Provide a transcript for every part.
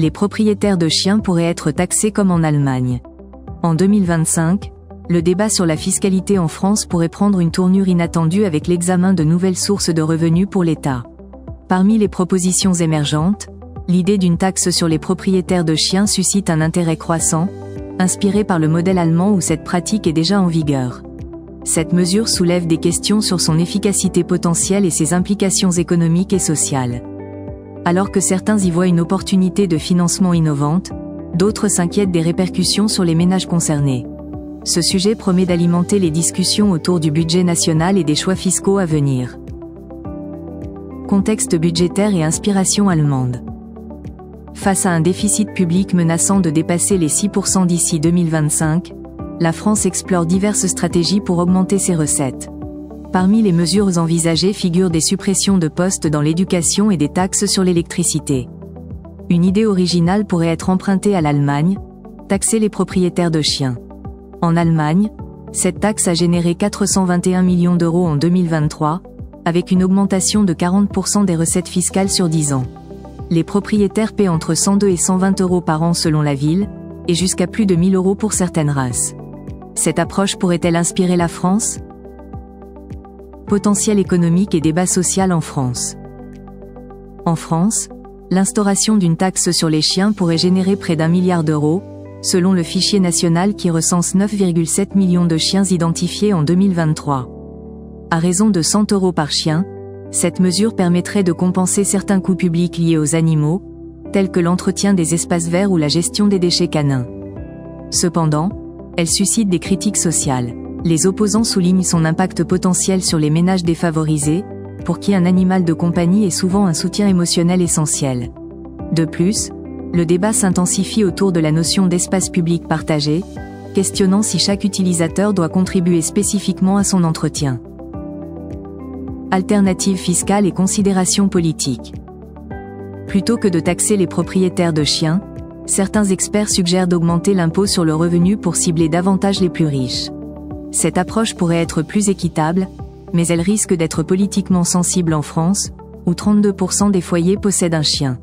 Les propriétaires de chiens pourraient être taxés comme en Allemagne. En 2025, le débat sur la fiscalité en France pourrait prendre une tournure inattendue avec l'examen de nouvelles sources de revenus pour l'État. Parmi les propositions émergentes, l'idée d'une taxe sur les propriétaires de chiens suscite un intérêt croissant, inspiré par le modèle allemand où cette pratique est déjà en vigueur. Cette mesure soulève des questions sur son efficacité potentielle et ses implications économiques et sociales. Alors que certains y voient une opportunité de financement innovante, d'autres s'inquiètent des répercussions sur les ménages concernés. Ce sujet promet d'alimenter les discussions autour du budget national et des choix fiscaux à venir. Contexte budgétaire et inspiration allemande. Face à un déficit public menaçant de dépasser les 6% d'ici 2025, la France explore diverses stratégies pour augmenter ses recettes. Parmi les mesures envisagées figurent des suppressions de postes dans l'éducation et des taxes sur l'électricité. Une idée originale pourrait être empruntée à l'Allemagne, taxer les propriétaires de chiens. En Allemagne, cette taxe a généré 421 millions d'euros en 2023, avec une augmentation de 40% des recettes fiscales sur 10 ans. Les propriétaires paient entre 102 et 120 euros par an selon la ville, et jusqu'à plus de 1000 euros pour certaines races. Cette approche pourrait-elle inspirer la France ? Potentiel économique et débat social en France. En France, l'instauration d'une taxe sur les chiens pourrait générer près d'1 milliard d'euros, selon le fichier national qui recense 9,7 millions de chiens identifiés en 2023. À raison de 100 euros par chien, cette mesure permettrait de compenser certains coûts publics liés aux animaux, tels que l'entretien des espaces verts ou la gestion des déchets canins. Cependant, elle suscite des critiques sociales. Les opposants soulignent son impact potentiel sur les ménages défavorisés, pour qui un animal de compagnie est souvent un soutien émotionnel essentiel. De plus, le débat s'intensifie autour de la notion d'espace public partagé, questionnant si chaque utilisateur doit contribuer spécifiquement à son entretien. Alternatives fiscales et considérations politiques. Plutôt que de taxer les propriétaires de chiens, certains experts suggèrent d'augmenter l'impôt sur le revenu pour cibler davantage les plus riches. Cette approche pourrait être plus équitable, mais elle risque d'être politiquement sensible en France, où 32% des foyers possèdent un chien.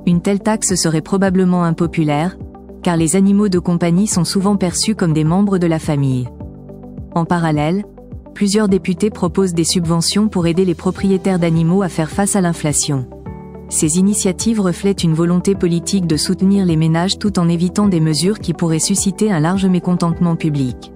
Une telle taxe serait probablement impopulaire, car les animaux de compagnie sont souvent perçus comme des membres de la famille. En parallèle, plusieurs députés proposent des subventions pour aider les propriétaires d'animaux à faire face à l'inflation. Ces initiatives reflètent une volonté politique de soutenir les ménages tout en évitant des mesures qui pourraient susciter un large mécontentement public.